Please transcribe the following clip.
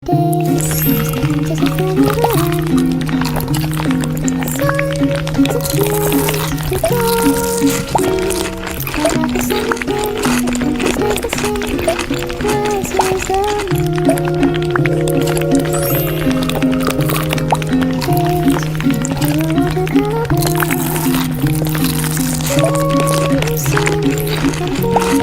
Days just as if they never end. Sun disappears before me. I have the summer place, it stays the same. Rises the moon. Days you want to come. Soon,